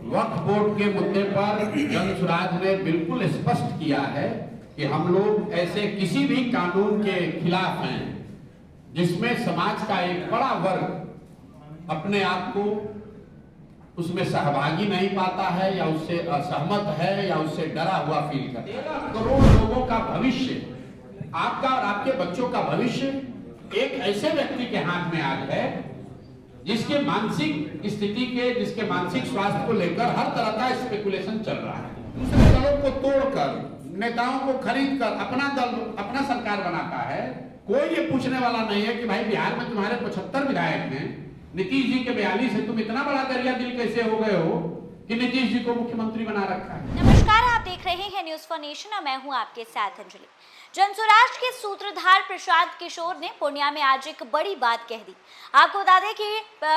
वक्फ board के मुद्दे पर जनसुराज ने बिल्कुल स्पष्ट किया है कि हम लोग ऐसे किसी भी कानून के खिलाफ हैं जिसमें समाज का एक बड़ा वर्ग अपने आप को उसमें सहभागी नहीं पाता है या उससे असहमत है या उससे डरा हुआ फील करता है। 13 करोड़ लोगों का भविष्य, आपका और आपके बच्चों का भविष्य एक ऐसे व्यक्ति के हाथ में आज है जिसके मानसिक स्थिति के, जिसके मानसिक स्वास्थ्य को लेकर हर तरह का स्पेकुलेशन चल रहा है। दूसरे दलों को तोड़कर, नेताओं को खरीद कर अपना दल, अपना सरकार बनाता है। कोई ये पूछने वाला नहीं है कि भाई बिहार में तुम्हारे 75 विधायक हैं, नीतीश जी के 42 है, तुम इतना बड़ा दरिया दिल कैसे हो गए हो कि नीतीश जी को मुख्यमंत्री बना रखा है। नमस्कार, आप देख रहे हैं न्यूज फॉर नेशन और मैं हूं आपके साथ अंजलि। जनसुराज के सूत्रधार प्रशांत किशोर ने पूर्णिया में आज एक बड़ी बात कह दी। आपको बता दें कि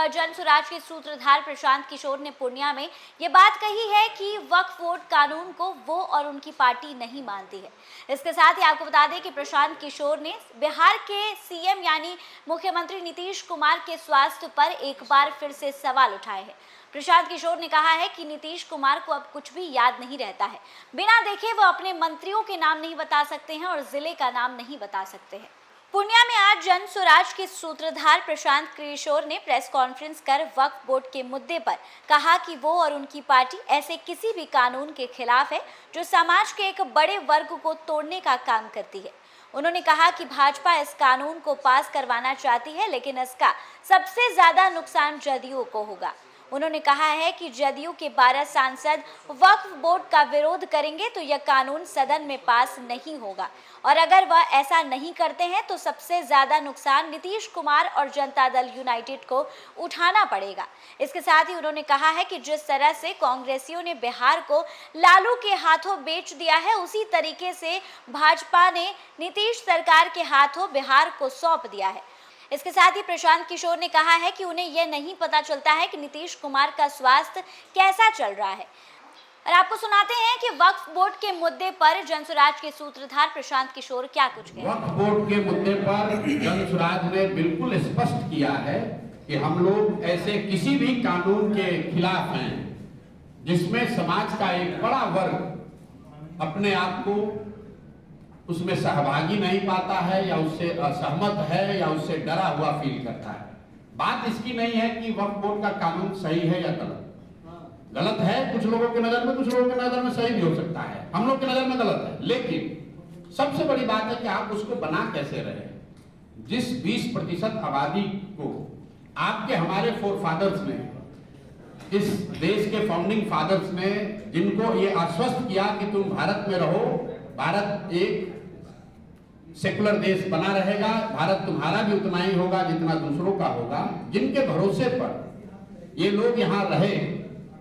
जनसुराज के सूत्रधार प्रशांत किशोर ने पूर्णिया में ये बात कही है कि वक्फ बोर्ड कानून को वो और उनकी पार्टी नहीं मानती है। इसके साथ ही आपको बता दें कि प्रशांत किशोर ने बिहार के सीएम यानी मुख्यमंत्री नीतीश कुमार के स्वास्थ्य पर एक बार फिर से सवाल उठाए हैं। प्रशांत किशोर ने कहा है कि नीतीश कुमार को अब कुछ भी याद नहीं रहता है, बिना देखे वो अपने मंत्रियों के नाम नहीं बता सकते हैं और जिले का नाम नहीं बता सकते हैं। पूर्णिया में आज जनसुराज के सूत्रधार प्रशांत किशोर ने प्रेस कॉन्फ्रेंस कर वक्फ बोर्ड के मुद्दे पर कहा कि वो और उनकी पार्टी ऐसे किसी भी कानून के खिलाफ है जो समाज के एक बड़े वर्ग को तोड़ने का काम करती है। उन्होंने कहा कि भाजपा इस कानून को पास करवाना चाहती है, लेकिन इसका सबसे ज्यादा नुकसान जदयू को होगा। उन्होंने कहा है कि जदयू के 12 सांसद वक्फ बोर्ड का विरोध करेंगे तो यह कानून सदन में पास नहीं होगा और अगर वह ऐसा नहीं करते हैं तो सबसे ज्यादा नुकसान नीतीश कुमार और जनता दल यूनाइटेड को उठाना पड़ेगा। इसके साथ ही उन्होंने कहा है कि जिस तरह से कांग्रेसियों ने बिहार को लालू के हाथों बेच दिया है, उसी तरीके से भाजपा ने नीतीश सरकार के हाथों बिहार को सौंप दिया है। इसके साथ ही प्रशांत किशोर ने कहा है कि उन्हें यह नहीं पता चलता है कि नीतीश कुमार का स्वास्थ्य कैसा चल रहा है। और आपको सुनाते हैं कि वक्फ बोर्ड के मुद्दे पर जनसुराज के सूत्रधार प्रशांत किशोर क्या कुछ कहे। वक्फ बोर्ड के मुद्दे पर जनसुराज ने बिल्कुल स्पष्ट किया है कि हम लोग ऐसे किसी भी कानून के खिलाफ हैं जिसमें समाज का एक बड़ा वर्ग अपने आप को उसमें सहभागी नहीं पाता है या उससे असहमत है या उससे डरा हुआ फील करता है। बात इसकी नहीं है कि वक्फ बोर्ड का कानून सही है या गलत। गलत है कुछ लोगों की नजर में, कुछ लोगों की नजर में सही भी हो सकता है, हम लोग की नजर में गलत है। लेकिन सबसे बड़ी बात है कि आप उसको बना कैसे रहे। जिस 20% आबादी को आपके हमारे फोरफादर्स ने, इस देश के फाउंडिंग फादर्स ने जिनको ये आश्वस्त किया कि तुम भारत में रहो, भारत एक सेकुलर देश बना रहेगा, भारत तुम्हारा भी उतना ही होगा जितना दूसरों का होगा, जिनके भरोसे पर ये लोग यहाँ रहे,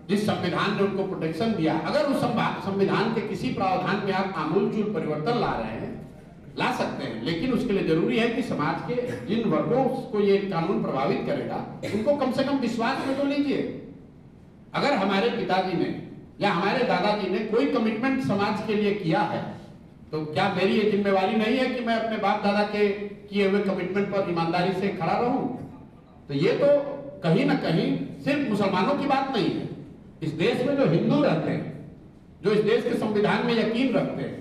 जिस संविधान ने उनको प्रोटेक्शन दिया, अगर उस संविधान के किसी प्रावधान में आप आमूलचूल परिवर्तन ला रहे हैं, ला सकते हैं, लेकिन उसके लिए जरूरी है कि समाज के जिन वर्गों को ये कानून प्रभावित करेगा उनको कम से कम विश्वास में तो लीजिए। अगर हमारे पिताजी ने या हमारे दादाजी ने कोई कमिटमेंट समाज के लिए किया है तो क्या मेरी ये जिम्मेवारी नहीं है कि मैं अपने बाप दादा के किए हुए कमिटमेंट पर ईमानदारी से खड़ा रहूं? तो ये तो कहीं ना कहीं सिर्फ मुसलमानों की बात नहीं है। इस देश में जो हिंदू रहते हैं, जो इस देश के संविधान में यकीन रखते हैं,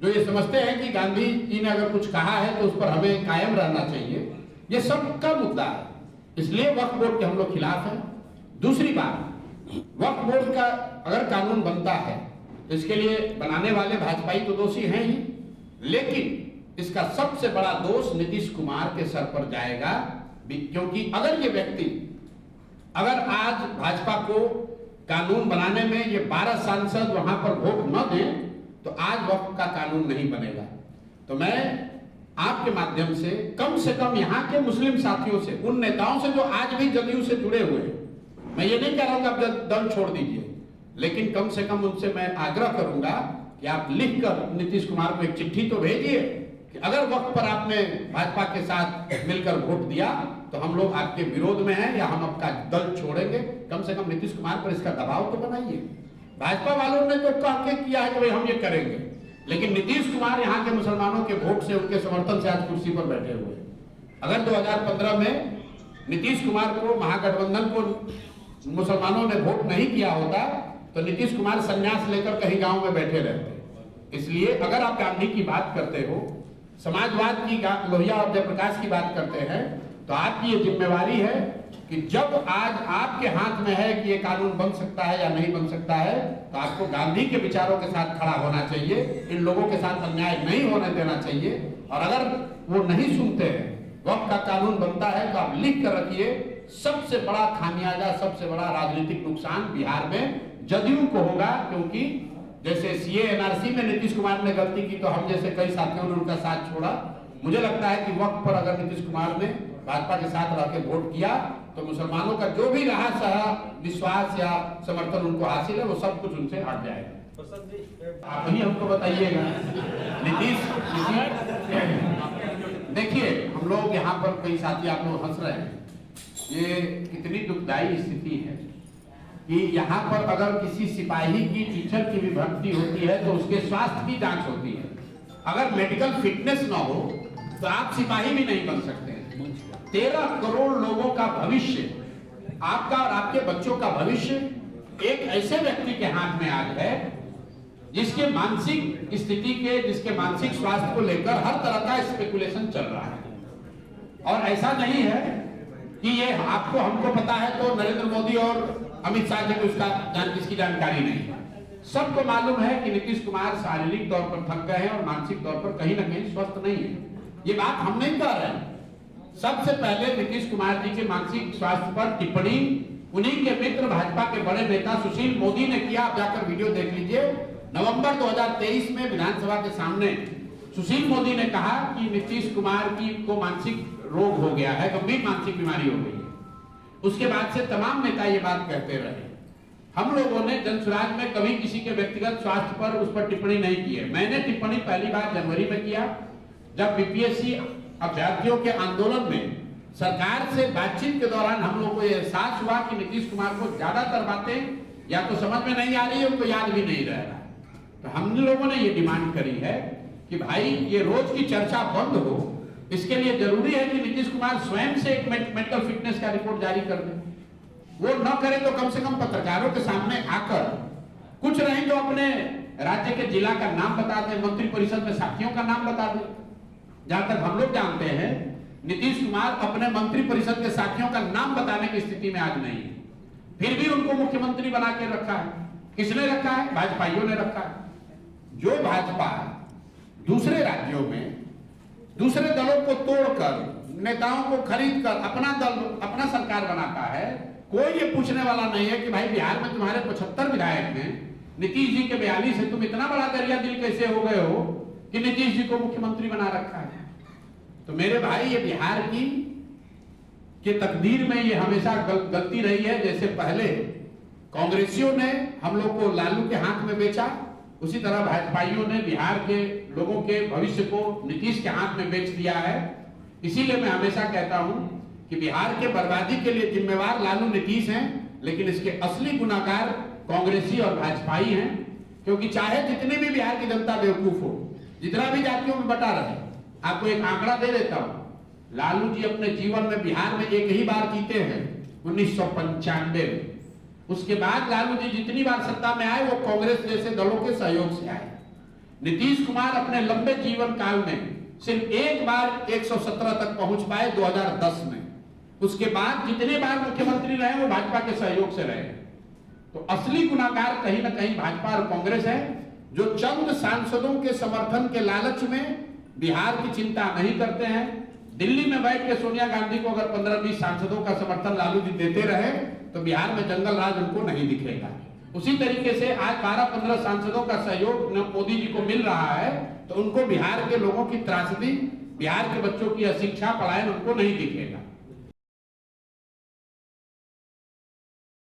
जो ये समझते हैं कि गांधी जी ने अगर कुछ कहा है तो उस पर हमें कायम रहना चाहिए, ये सबका मुद्दा है। इसलिए वक्फ बोर्ड के हम लोग खिलाफ हैं। दूसरी बात, वक्फ बोर्ड का अगर कानून बनता है तो इसके लिए बनाने वाले भाजपाई तो दोषी हैं ही, लेकिन इसका सबसे बड़ा दोष नीतीश कुमार के सर पर जाएगा, क्योंकि अगर ये व्यक्ति, अगर आज भाजपा को कानून बनाने में ये 12 सांसद वहां पर वोट न दें तो आज वक्फ का कानून नहीं बनेगा। तो मैं आपके माध्यम से कम यहाँ के मुस्लिम साथियों से, उन नेताओं से जो आज भी जदयू से जुड़े हुए हैं, मैं ये नहीं कह रहा हूं कि आप दल छोड़ दीजिए, लेकिन कम से कम उनसे मैं आग्रह करूंगा कि आप लिखकर नीतीश कुमार को एक चिट्ठी तो भेजिए कि अगर वक्त पर आपने भाजपा के साथ मिलकर वोट दिया तो हम लोग आपके विरोध में हैं या हम आपका दल छोड़ेंगे। कम से कम नीतीश कुमार पर इसका दबाव तो बनाइए। भाजपा वालों ने तो कह के किया है कि भाई हम ये करेंगे, लेकिन नीतीश कुमार यहाँ के मुसलमानों के वोट से, उनके समर्थन से आज कुर्सी पर बैठे हुए। अगर 2015 में नीतीश कुमार को, महागठबंधन को मुसलमानों ने वोट नहीं किया होता तो नीतीश कुमार संन्यास लेकर कहीं गांव में बैठे रहते। इसलिए अगर आप गांधी की बात करते हो, समाजवाद की, लोहिया और जयप्रकाश की बात करते हैं, तो आपकी ये जिम्मेवारी है कि जब आज आपके हाथ में है कि ये कानून बन सकता है या नहीं बन सकता है, तो आपको गांधी के विचारों के साथ खड़ा होना चाहिए। इन लोगों के साथ अन्याय नहीं होने देना चाहिए। और अगर वो नहीं सुनते हैं, वक्त का कानून बनता है, तो आप लिख कर रखिए, सबसे बड़ा खामियाजा, सबसे बड़ा राजनीतिक नुकसान बिहार में जदयू को होगा। क्योंकि जैसे सीए एनआरसी में नीतीश कुमार ने गलती की, तो हम जैसे कई साथियों ने उनका साथ छोड़ा। मुझे लगता है कि वक्त पर अगर नीतीश कुमार ने भाजपा के साथ रह के वोट किया, तो मुसलमानों का जो भी रहा सहा विश्वास या समर्थन उनको हासिल है, वो सब कुछ उनसे हट जाएगा। आप ही हमको बताइएगा। नीतीश देखिए, हम लोग यहाँ पर कई साथी आप लोग हंस रहे हैं, ये कितनी दुखदायी स्थिति है कि यहाँ पर अगर किसी सिपाही की, टीचर की भी भर्ती होती है तो उसके स्वास्थ्य की जांच होती है। अगर मेडिकल फिटनेस ना हो तो आप सिपाही भी नहीं बन सकते। 13 करोड़ लोगों का भविष्य, आपका और आपके बच्चों का भविष्य एक ऐसे व्यक्ति के हाथ में आज है जिसके मानसिक स्थिति के, जिसके मानसिक स्वास्थ्य को लेकर हर तरह का स्पेकुलेशन चल रहा है। और ऐसा नहीं है कि ये आपको हमको पता है तो नरेंद्र मोदी और अमित शाह जी को इसकी जानकारी नहीं है। सबको मालूम है कि नीतीश कुमार शारीरिक तौर पर थक गए हैं और मानसिक तौर पर कहीं ना कहीं स्वस्थ नहीं है। ये बात हम नहीं कह रहे हैं। सबसे पहले नीतीश कुमार जी के मानसिक स्वास्थ्य पर टिप्पणी उन्हीं के मित्र भाजपा के बड़े नेता सुशील मोदी ने किया। आप जाकर वीडियो देख लीजिए। नवंबर 2023 में विधानसभा के सामने सुशील मोदी ने कहा कि नीतीश कुमार को मानसिक रोग हो गया है, गंभीर मानसिक बीमारी हो गई है। उसके बाद से तमाम नेता ये बात कहते रहे। हम लोगों ने जनसुराज में कभी किसी के व्यक्तिगत स्वास्थ्य पर उस पर टिप्पणी नहीं की है। मैंने टिप्पणी पहली बार जनवरी में किया, जब बीपीएससी अभ्यर्थियों के आंदोलन में सरकार से बातचीत के दौरान हम लोगों को यह एहसास हुआ कि नीतीश कुमार को ज्यादातर बातें या तो समझ में नहीं आ रही है, उनको याद भी नहीं रह रहा। तो हम लोगों ने ये डिमांड करी है कि भाई ये रोज की चर्चा बंद हो। इसके लिए जरूरी है कि नीतीश कुमार स्वयं से एक मेडिकल फिटनेस का रिपोर्ट जारी कर दे। वो न करे तो कम से कम पत्रकारों के सामने आकर, कुछ नहीं तो अपने राज्य के जिला का नाम बता दे, मंत्री परिषद में साथियों का नाम बता दे। जहां तक हम लोग जानते हैं, नीतीश कुमार अपने मंत्री परिषद के साथियों का नाम बताने की स्थिति में आज नहीं है। फिर भी उनको मुख्यमंत्री बना के रखा है। किसने रखा है? भाजपाइयों ने रखा है। जो भाजपा दूसरे राज्यों में दूसरे दलों को तोड़कर, नेताओं को खरीदकर अपना दल, अपना सरकार बनाता है, कोई ये पूछने वाला नहीं है कि भाई बिहार में तुम्हारे 75 विधायक हैं, नीतीश जी के 42 है, तुम इतना बड़ा दरिया दिल कैसे हो गए हो कि नीतीश जी को मुख्यमंत्री बना रखा है। तो मेरे भाई, ये बिहार की के तकदीर में ये हमेशा गलती रही है। जैसे पहले कांग्रेसियों ने हम लोग को लालू के हाथ में बेचा, उसी तरह भाजपाइयों ने बिहार के लोगों के भविष्य को नीतीश के हाथ में बेच दिया है। इसीलिए मैं हमेशा कहता हूं कि बिहार के बर्बादी के लिए जिम्मेवार लालू, नीतीश हैं, लेकिन इसके असली गुनाहगार कांग्रेसी और भाजपाई हैं। क्योंकि चाहे जितनी भी बिहार की जनता बेवकूफ हो, जितना भी जातियों में बटा रहे, आपको एक आंकड़ा दे देता हूं। लालू जी अपने जीवन में बिहार में एक ही बार जीते हैं, 1995 में। उसके बाद लालू जी जितनी बार सत्ता में आए, वो कांग्रेस जैसे दलों के सहयोग से आए। नीतीश कुमार अपने लंबे जीवन काल में सिर्फ एक बार 117 तक पहुंच पाए, 2010 में। उसके बाद जितने बार मुख्यमंत्री रहे, वो भाजपा के सहयोग से रहे। तो असली गुनाहगार कहीं ना कहीं भाजपा और कांग्रेस है, जो चंद सांसदों के समर्थन के लालच में बिहार की चिंता नहीं करते हैं। दिल्ली में बैठ के सोनिया गांधी को अगर 15-20 सांसदों का समर्थन लालू जी देते रहे, तो बिहार में जंगल राज उनको नहीं दिखेगा। उसी तरीके से आज 12-15 सांसदों का सहयोग मोदी जी को मिल रहा है, तो उनको बिहार के लोगों की त्रासदी, बिहार के बच्चों की अशिक्षा, पलायन उनको नहीं दिखेगा।